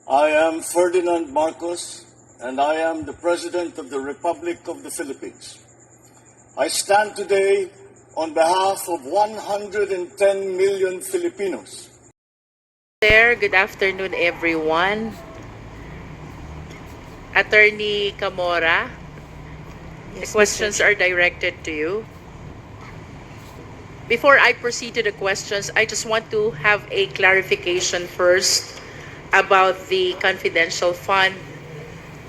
I am Ferdinand Marcos, and I am the President of the Republic of the Philippines. I stand today on behalf of 110 million Filipinos. Good afternoon, everyone. Attorney Camora, the questions are directed to you. Before I proceed to the questions, I just want to have a clarification first about the confidential fund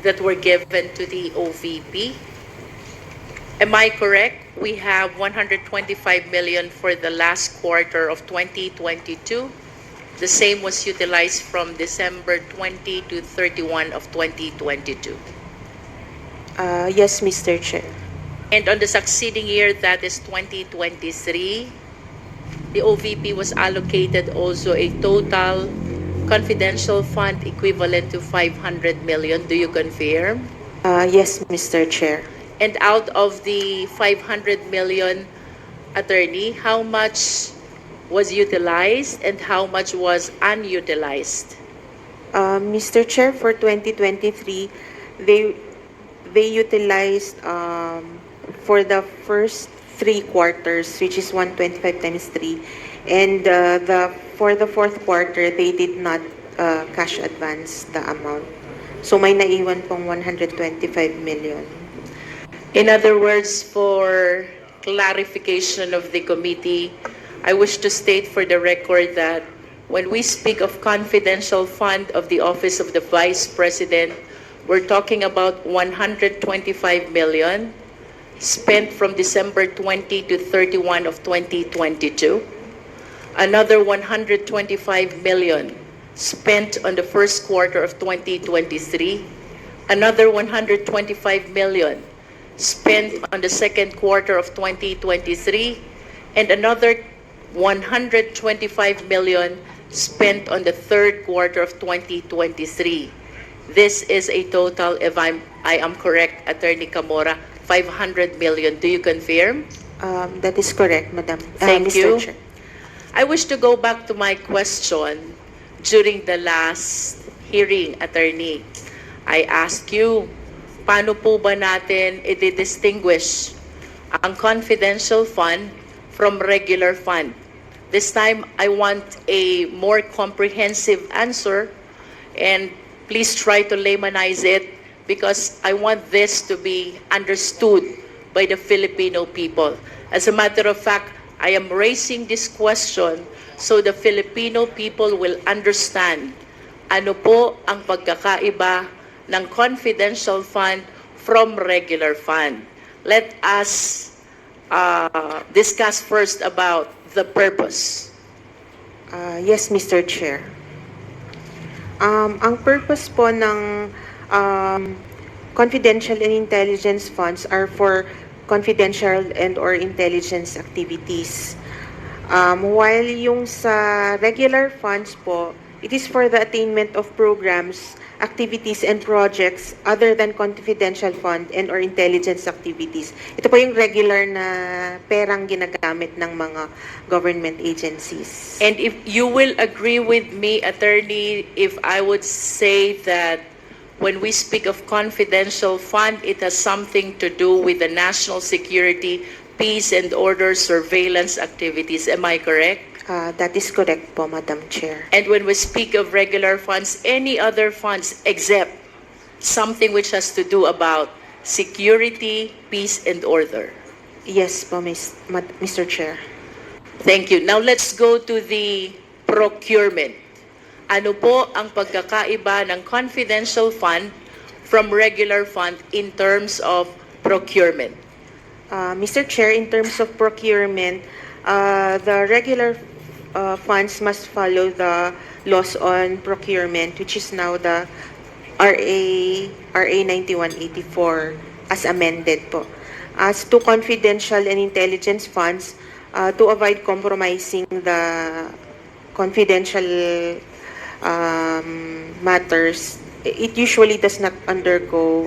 that were given to the OVP. Am I correct? We have 125 million for the last quarter of 2022. The same was utilized from December 20 to 31 of 2022. Yes, Mr. Chair. And on the succeeding year, that is 2023, the OVP was allocated also a total confidential fund equivalent to 500 million. Do you confirm? Yes, Mr. Chair. And out of the 500 million, attorney, how much was utilized and how much was unutilized? Mr. Chair, for 2023, they utilized for the first 3 quarters, which is 125 times 3, and for the fourth quarter, they did not cash advance the amount. So may naiwan pong 125 million. In other words, for clarification of the committee, I wish to state for the record that when we speak of confidential fund of the Office of the Vice President, we're talking about 125 million spent from December 20 to 31 of 2022. Another 125 million spent on the first quarter of 2023. Another 125 million spent on the second quarter of 2023. And another 125 million spent on the third quarter of 2023. This is a total, if I am correct, Attorney Camora, 500 million. Do you confirm? That is correct, Madam. Thank Mr. you. Chair. I wish to go back to my question during the last hearing, Attorney. I asked you, paano po ba natin i-distinguish ang confidential fund from regular fund? This time, I want a more comprehensive answer, and please try to laymanize it because I want this to be understood by the Filipino people. As a matter of fact, I am raising this question so the Filipino people will understand ano po ang pagkakaiba ng confidential fund from regular fund. Let us discuss first about the purpose. Yes, Mr. Chair. Ang purpose po ng confidential and intelligence funds are for confidential and or intelligence activities. While yung sa regular funds po, it is for the attainment of programs, activities, and projects other than confidential fund and or intelligence activities. Ito po yung regular na perang ginagamit ng mga government agencies. And if you will agree with me, Attorney, if I would say that when we speak of confidential fund, it has something to do with the national security, peace and order surveillance activities. Am I correct? That is correct po, Madam Chair. And when we speak of regular funds, any other funds except something which has to do about security, peace and order. Yes po, Mr. Chair. Thank you. Now let's go to the procurement. Ano po ang pagkakaiba ng confidential fund from regular fund in terms of procurement? Mr. Chair, in terms of procurement, the regular funds must follow the laws on procurement, which is now the RA 9184 as amended po. As to confidential and intelligence funds, to avoid compromising the confidential matters, it usually does not undergo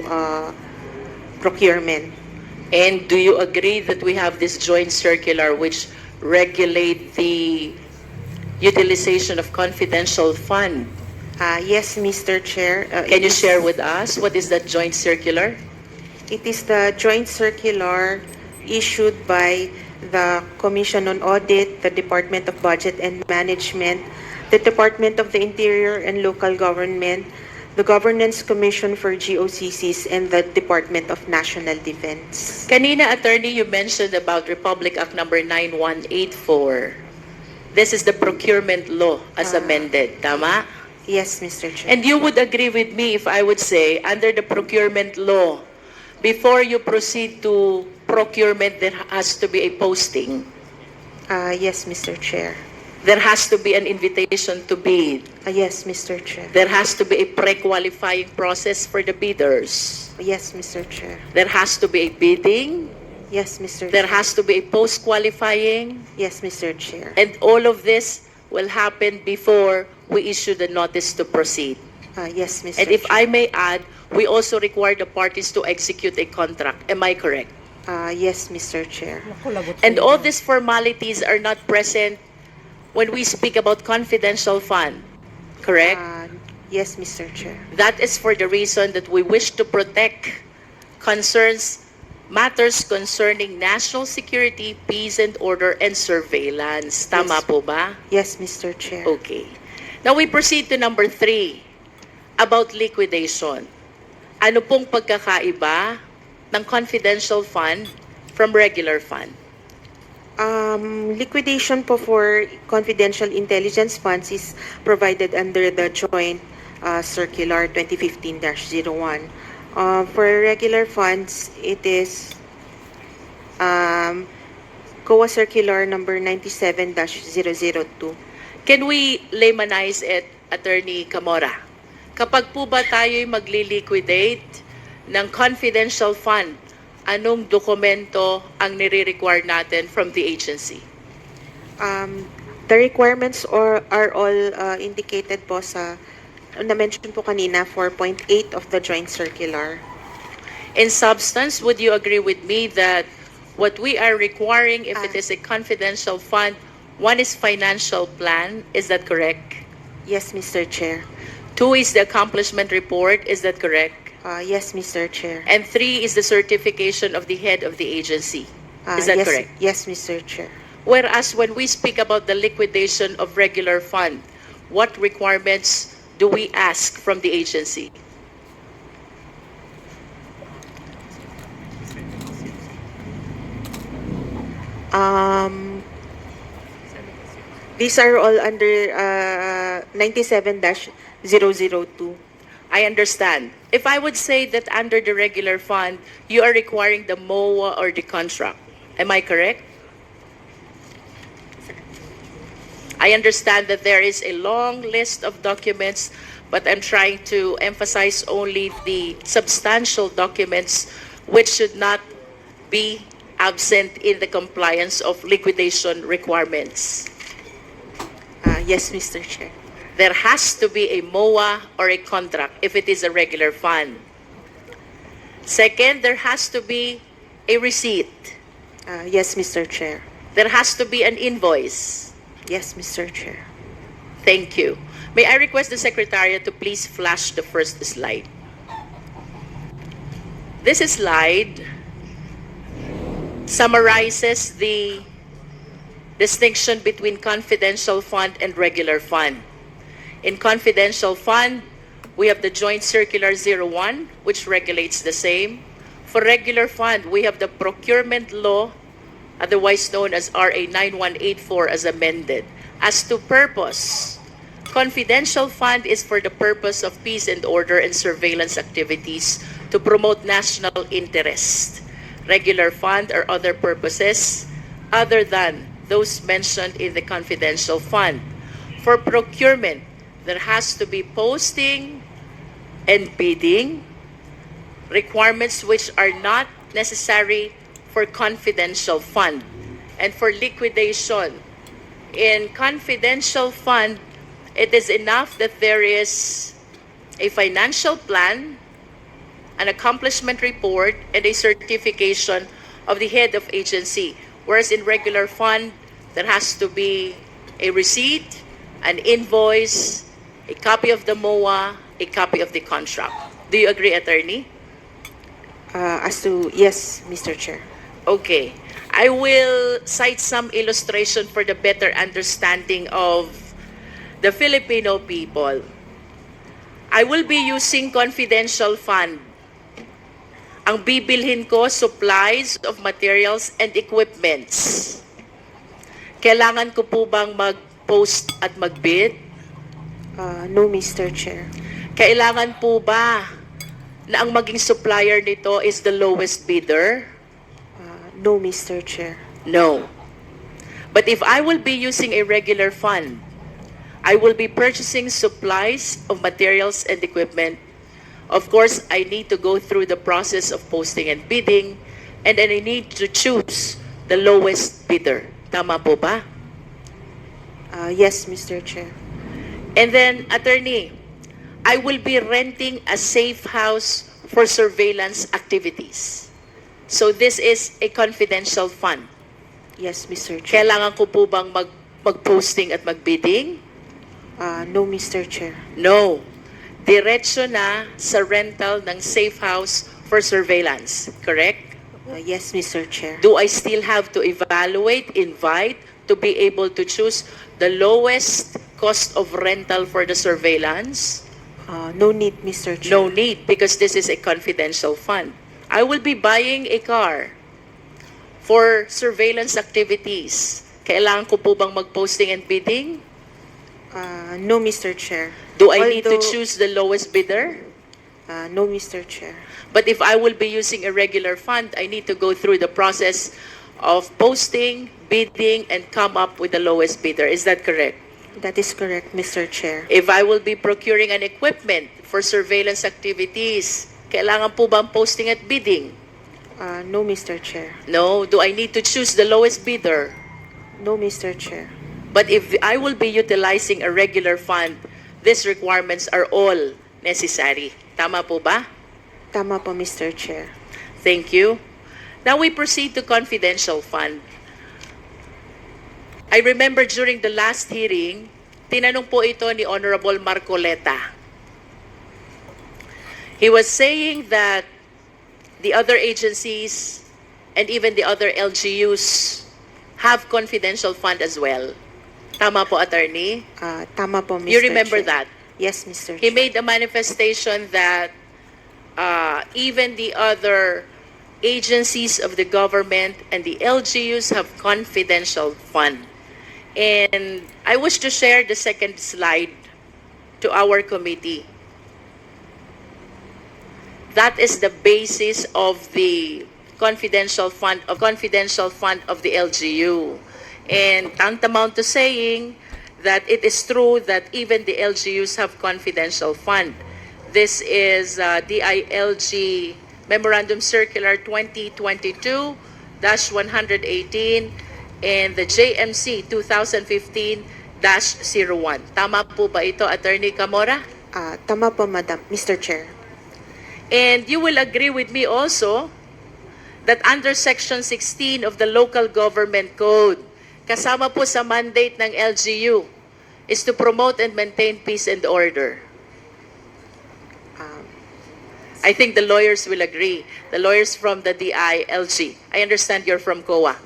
procurement. And do you agree that we have this joint circular which regulate the utilization of confidential fund Yes, Mr. Chair. Can you share with us what is that joint circular? It is the joint circular issued by the Commission on Audit, the Department of Budget and Management, the Department of the Interior and Local Government, the Governance Commission for GOCCs, and the Department of National Defense. Kanina, attorney, you mentioned about Republic Act number 9184. This is the procurement law as amended, tama? Yes, Mr. Chair. And you would agree with me if I would say, under the procurement law, before you proceed to procurement, there has to be a posting. Yes, Mr. Chair. There has to be an invitation to bid. Yes, Mr. Chair. There has to be a pre-qualifying process for the bidders. Yes, Mr. Chair. There has to be a bidding. Yes, Mr. There Chair. has to be a post-qualifying. Yes, Mr. Chair. And all of this will happen before we issue the notice to proceed. Yes, Mr. And if Chair. I may add, we also require the parties to execute a contract. Am I correct? Yes, Mr. Chair. And all these formalities are not present when we speak about confidential fund. Correct? Yes, Mr. Chair. That is for the reason that we wish to protect matters concerning national security, peace and order, and surveillance. Tama Yes. po ba? Yes, Mr. Chair. Okay. Now we proceed to number 3, about liquidation. Ano pong pagkakaiba ng confidential fund from regular fund? Liquidation po for confidential intelligence funds is provided under the joint circular 2015-01. For regular funds, it is COA circular number 97-002. Can we laymanize it, Attorney Camora? Kapag po ba tayo'y magli-liquidate ng confidential fund, anong dokumento ang nire-require natin from the agency? The requirements are all indicated po sa na-mention po kanina 4.8 of the joint circular. In substance, would you agree with me that what we are requiring if it is a confidential fund, one is financial plan, is that correct? Yes, Mr. Chair. 2 is the accomplishment report, is that correct? Yes, Mr. Chair. And 3 is the certification of the head of the agency. Is that yes, correct? Yes, Mr. Chair. Whereas when we speak about the liquidation of regular fund, what requirements do we ask from the agency? These are all under 97-002. I understand. If I would say that under the regular fund, you are requiring the MOA or the contract, am I correct? I understand that there is a long list of documents, but I'm trying to emphasize only the substantial documents which should not be absent in the compliance of liquidation requirements. Yes, Mr. Chair. There has to be a MOA or a contract if it is a regular fund. Second, there has to be a receipt. Yes, Mr. Chair. There has to be an invoice. Yes, Mr. Chair. Thank you. May I request the Secretariat to please flash the first slide. This slide summarizes the distinction between confidential fund and regular fund. In confidential fund, we have the Joint Circular 01, which regulates the same. For regular fund, we have the procurement law, otherwise known as RA 9184 as amended. As to purpose, confidential fund is for the purpose of peace and order and surveillance activities to promote national interest. Regular fund are other purposes other than those mentioned in the confidential fund. For procurement, there has to be posting and bidding, requirements which are not necessary for confidential fund. And for liquidation, in confidential fund, it is enough that there is a financial plan, an accomplishment report, and a certification of the head of agency. Whereas in regular fund, there has to be a receipt, an invoice, a copy of the MOA, a copy of the contract. Do you agree, attorney? Yes, Mr. Chair. Okay. I will cite some illustration for the better understanding of the Filipino people. I will be using confidential fund. Ang bibilhin ko, supplies of materials and equipments. Kailangan ko po bang mag-post at mag-bid? No, Mr. Chair. Kailangan po ba na ang maging supplier nito is the lowest bidder? No, Mr. Chair. No. But if I will be using a regular fund, I will be purchasing supplies of materials and equipment. Of course, I need to go through the process of posting and bidding, and then I need to choose the lowest bidder. Tama po ba? Yes, Mr. Chair. And then, attorney, I will be renting a safe house for surveillance activities. So this is a confidential fund. Yes, Mr. Chair. Kailangan ko po bang mag-posting at mag-bidding? No, Mr. Chair. No. Diretso na sa rental ng safe house for surveillance. Correct? Yes, Mr. Chair. Do I still have to evaluate, invite, to be able to choose the lowest cost of rental for the surveillance? No need, Mr. Chair. No need, because this is a confidential fund. I will be buying a car for surveillance activities. Kailangan ko po bang mag-posting and bidding? No, Mr. Chair. Do I need to choose the lowest bidder? No, Mr. Chair. But if I will be using a regular fund, I need to go through the process of posting, bidding, and come up with the lowest bidder. Is that correct? That is correct, Mr. Chair. If I will be procuring an equipment for surveillance activities, kailangan po bang posting at bidding? No, Mr. Chair. No. Do I need to choose the lowest bidder? No, Mr. Chair. But if I will be utilizing a regular fund, these requirements are all necessary. Tama po ba? Tama po, Mr. Chair. Thank you. Now we proceed to confidential fund. I remember during the last hearing, tinanong po ito ni Honorable Marcoleta. He was saying that the other agencies and even the other LGUs have confidential fund as well. Tama po, attorney? Tama po, Mr. You remember Chair. that? Yes, Mr. He Chair. made a manifestation that even the other agencies of the government and the LGUs have confidential fund. And I wish to share the second slide to our committee. That is the basis of the confidential fund of the LGU. And tantamount to saying that it is true that even the LGUs have confidential fund. This is DILG Memorandum Circular 2022-118 and the JMC 2015-01. Tama po ba ito, Attorney Camora? Tama po, Madam, Mr. Chair. And you will agree with me also that under Section 16 of the Local Government Code, kasama po sa mandate ng LGU is to promote and maintain peace and order. I think the lawyers will agree. The lawyers from the DILG. I understand you're from COA.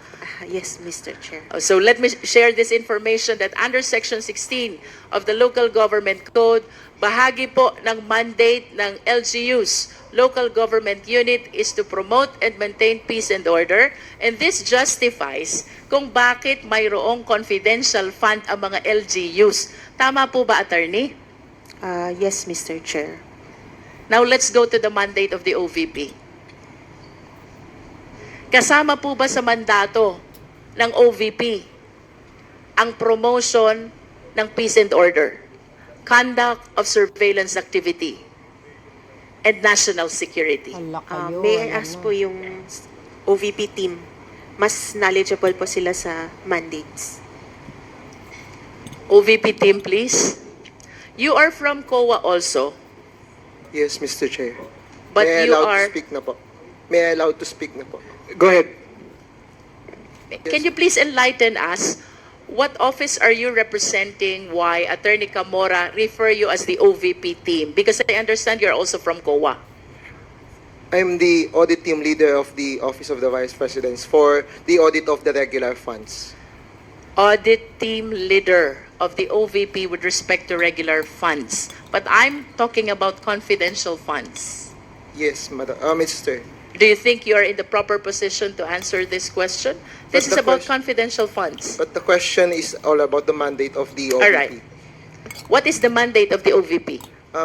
Yes, Mr. Chair. So let me share this information that under Section 16 of the Local Government Code, bahagi po ng mandate ng LGUs, Local Government Unit, is to promote and maintain peace and order. And this justifies kung bakit mayroong confidential fund ang mga LGUs. Tama po ba, attorney? Yes, Mr. Chair. Now let's go to the mandate of the OVP. Kasama po ba sa mandato ng OVP ang promotion ng peace and order, conduct of surveillance activity, and national security? May I ask po yung OVP team, mas knowledgeable po sila sa mandates. OVP team, please. You are from COA also, Yes, Mr. Chair. but May I you allowed are... to speak na po? May I allowed to speak na po? Go ahead. Can you please enlighten us what office are you representing? Why Attorney Camora refer you as the OVP team? Because I understand you're also from COA. I'm the audit team leader of the Office of the Vice Presidents for the audit of the regular funds. Audit team leader of the OVP with respect to regular funds. But I'm talking about confidential funds. Yes, Madam, Mr. Do you think you are in the proper position to answer this question? This But is the about question- confidential funds. But the question is all about the mandate of the OVP. All right. What is the mandate of the OVP?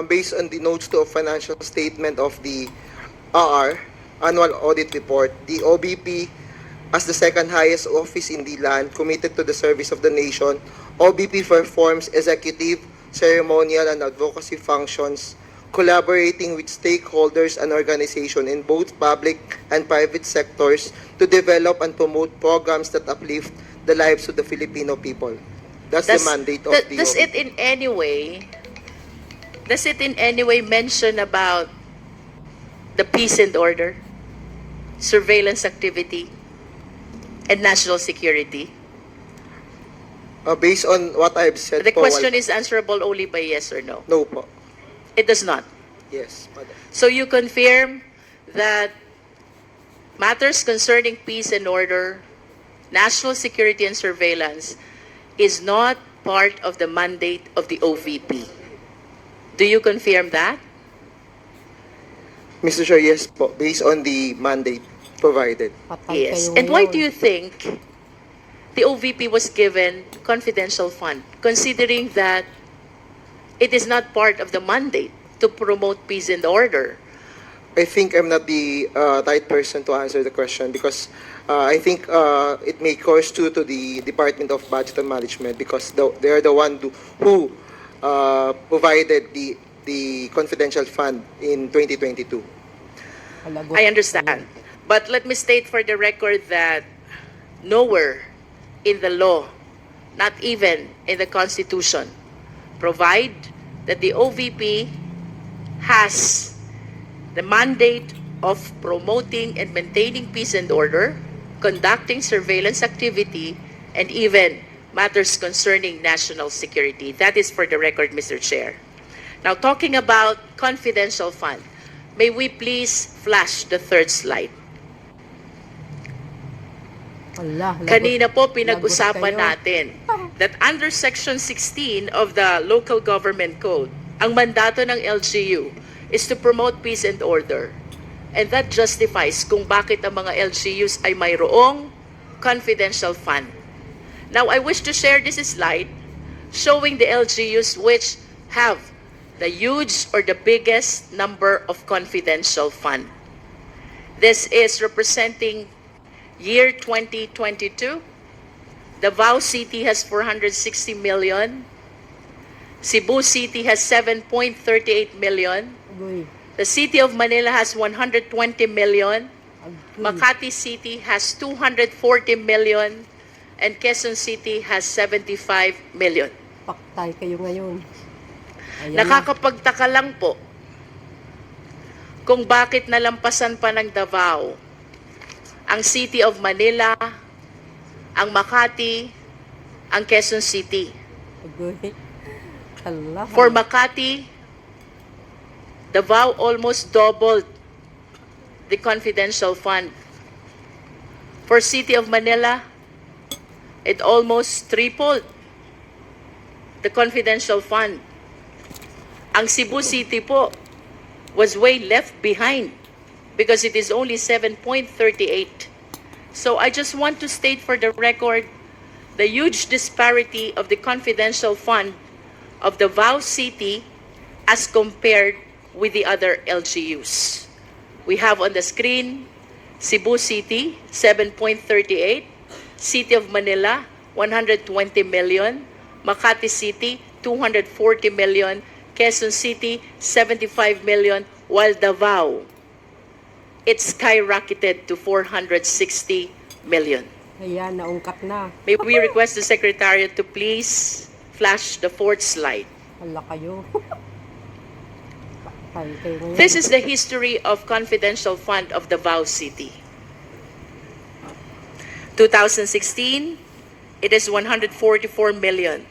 Based on the notes to a financial statement of the RR, annual audit report, the OBP, as the second highest office in the land committed to the service of the nation, OBP performs executive, ceremonial, and advocacy functions, collaborating with stakeholders and organizations in both public and private sectors to develop and promote programs that uplift the lives of the Filipino people. That's the mandate of the Does it in any way mention about the peace and order, surveillance activity, and national security? Based on what I've said The po, question is answerable only by yes or no. no po. It does not. Yes, Madam. So you confirm that matters concerning peace and order, national security and surveillance is not part of the mandate of the OVP. Do you confirm that? Mr. Chair, yes po, based on the mandate provided. Yes. And why do you think the OVP was given confidential fund, considering that it is not part of the mandate to promote peace and order? I think I'm not the right person to answer the question because I think it may course to the Department of Budget and Management because they are the one who provided the confidential fund in 2022. I understand. But let me state for the record that nowhere in the law, not even in the Constitution, provide that the OVP has the mandate of promoting and maintaining peace and order, conducting surveillance activity, and even matters concerning national security. That is for the record, Mr. Chair. Now, talking about confidential fund, may we please flash the third slide? Kanina po pinag-usapan natin that under Section 16 of the Local Government Code, ang mandato ng LGU is to promote peace and order. And that justifies kung bakit ang mga LGUs ay mayroong confidential fund. Now, I wish to share this slide showing the LGUs which have the huge or the biggest number of confidential fund. This is representing year 2022. Davao City has 460 million. Cebu City has 7.38 million. The City of Manila has 120 million. Makati City has 240 million. And Quezon City has 75 million. Paktay kayo ngayon. Ayan na. Nakakapagtaka lang po kung bakit nalampasan pa ng Davao ang City of Manila, ang Makati, ang Quezon City. Agoy. Hala. For Makati, Davao almost doubled the confidential fund. For City of Manila, it almost tripled the confidential fund. Ang Cebu City po was way left behind because it is only 7.38. So I just want to state for the record the huge disparity of the confidential fund of Davao City as compared with the other LGUs. We have on the screen Cebu City, 7.38, City of Manila, 120 million, Makati City, 240 million, Quezon City, 75 million, while Davao, it skyrocketed to 460 million. Ayan, naungkat na. May we request the Secretariat to please flash the fourth slide. Hala kayo. Paktay kayo ngayon. This is the history of confidential fund of Davao City. 2016, it is 144 million.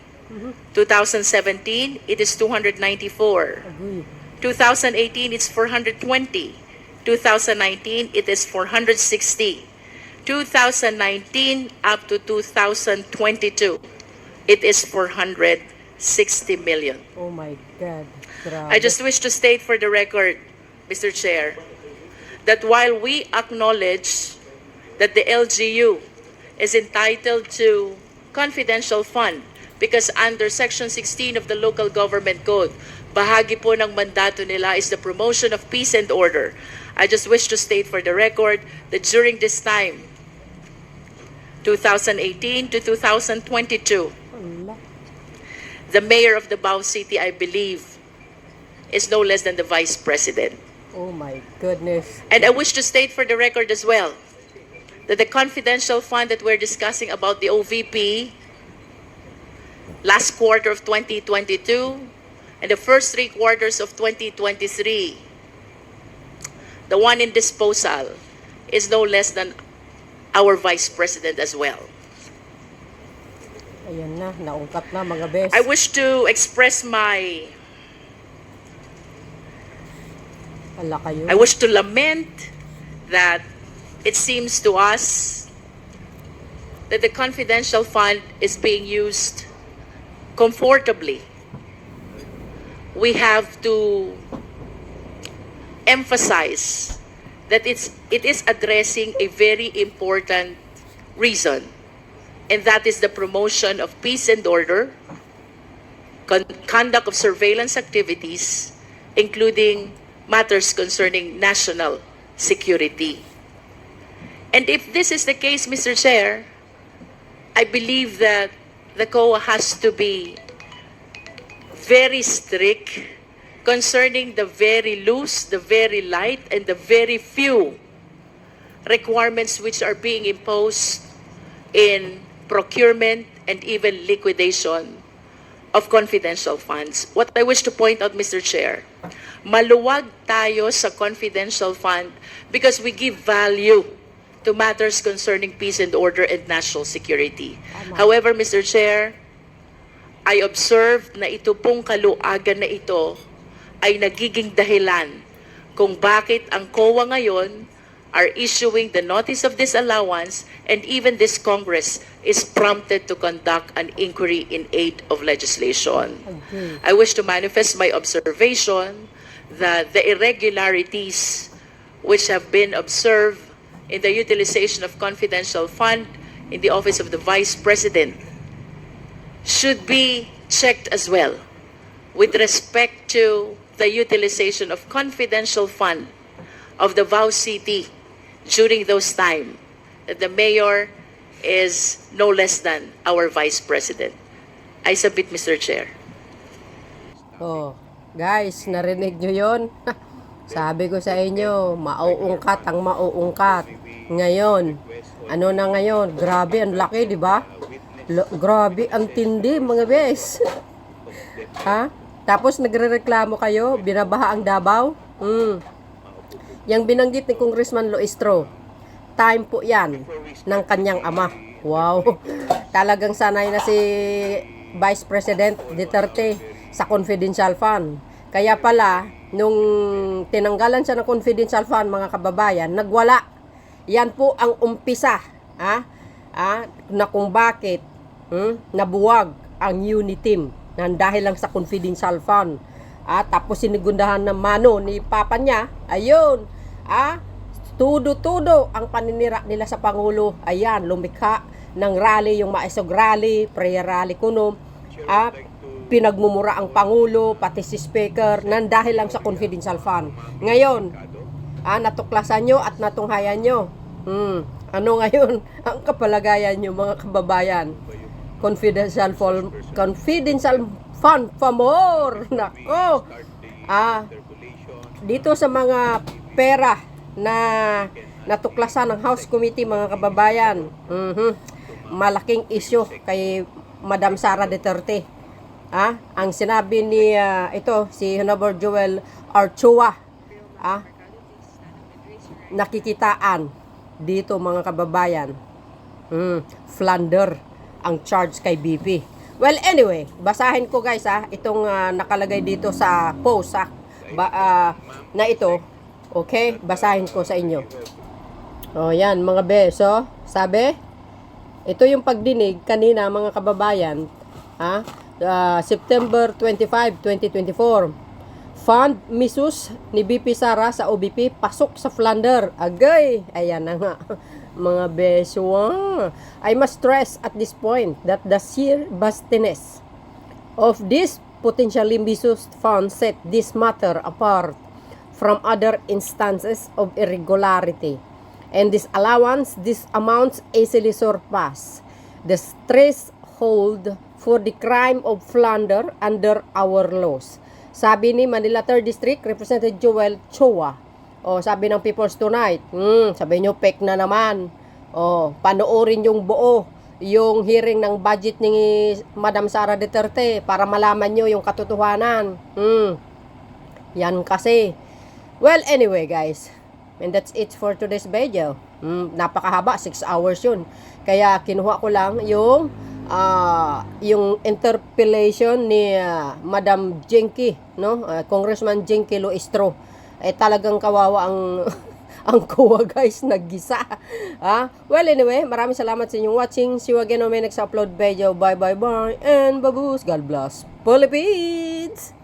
2017, it is 294. Agoy. 2018, it's 420. 2019, it is 460. 2019 up to 2022, it is 460 million. Oh my God. Grabe. I just wish to state for the record, Mr. Chair, that while we acknowledge that the LGU is entitled to confidential fund because under Section 16 of the Local Government Code, bahagi po ng mandato nila is the promotion of peace and order. I just wish to state for the record that during this time, 2018 to 2022, Ala. the mayor of Davao City, I believe, is no less than the vice president. Oh my goodness. And I wish to state for the record as well that the confidential fund that we're discussing about the OVP last quarter of 2022 and the first 3 quarters of 2023, the one in disposal is no less than our vice president as well. Ayan na, naungkat na mga bes. I wish to express my, Ala kayo. I wish to lament that it seems to us that the confidential fund is being used comfortably. We have to emphasize that it is addressing a very important reason, and that is the promotion of peace and order, conduct of surveillance activities, including matters concerning national security. And if this is the case, Mr. Chair, I believe that the COA has to be very strict concerning the very loose, the very light, and the very few requirements which are being imposed in procurement and even liquidation of confidential funds. What I wish to point out, Mr. Chair, maluwag tayo sa confidential fund because we give value to matters concerning peace and order and national security. However, Mr. Chair, I observed na ito pong kaluagan na ito ay nagiging dahilan kung bakit ang COA ngayon are issuing the notice of disallowance, and even this Congress is prompted to conduct an inquiry in aid of legislation. Okay. I wish to manifest my observation that the irregularities which have been observed in the utilization of confidential fund in the office of the Vice President should be checked as well with respect to the utilization of confidential fund of the Davao City during those time that the mayor is no less than our Vice President. I submit, Mr. Chair. Oh, guys, narinig nyo yun? Sabi ko sa inyo, mauungkat ang mauungkat. Ngayon, ano na ngayon? Grabe, ang laki, di ba? Grabe, ang tindi, mga bes. Ha? Tapos nagrereklamo kayo, binabaha ang Davao? Yang binanggit ni Congressman Luistro, time po yan ng kanyang ama. Wow, talagang sanay na si Vice President Duterte sa confidential fund. Kaya pala, nung tinanggalan siya ng confidential fund, mga kababayan, nagwala. Yan po ang umpisa na kung bakit nabuwag ang unit team dahil lang sa confidential fund. Tapos sinigundahan ng mano ni papa niya, ayun, tudo-tudo ang paninira nila sa Pangulo. Ayan, lumikha ng rally, yung maisog rally, prayer rally kuno, pinagmumura ang Pangulo, pati si Speaker, dahil lang sa confidential fund. Ngayon, natuklasan nyo at natunghayan nyo. Ano ngayon ang kapalagayan nyo, mga kababayan? Confidential fund for more. Nako. Dito sa mga pera na natuklasan ng House Committee, mga kababayan, malaking issue kay Madam Sara Duterte. Ang sinabi ni si Honorable Joel Archua, nakikitaan dito, mga kababayan. Plunder. ang charge kay BP. Well, anyway, basahin ko guys itong nakalagay dito sa post na ito. Okay, basahin ko sa inyo. O yan mga beso, sabi, ito yung pagdinig kanina mga kababayan, September 25, 2024. Fund misuse ni Vpsara sa OBP pasok sa Plunder. Agay, ayan na nga. Mga beso, I must stress at this point that the sheer vastness of this potentially misused fund set this matter apart from other instances of irregularity, and this allowance, these amounts easily surpass the threshold for the crime of plunder under our laws. Sabi ni Manila 3rd District Representative Joel Choa. Sabi ng People's Tonight, sabi nyo, pek na naman. Panoorin yung buo, yung hearing ng budget ni Madam Sara Duterte para malaman nyo yung katotohanan. Yan kasi. Well, anyway guys, and that's it for today's video. Napakahaba, 6 hours yun. Kaya kinuha ko lang yung interpellation ni Madam Jenky, no? Congressman Jenky Luistro. Talagang kawawa ang ang kuwa guys, naggisa. Well anyway, maraming salamat sa inyong watching. See you again on my next upload video. Bye bye bye and babush. God bless Philippines.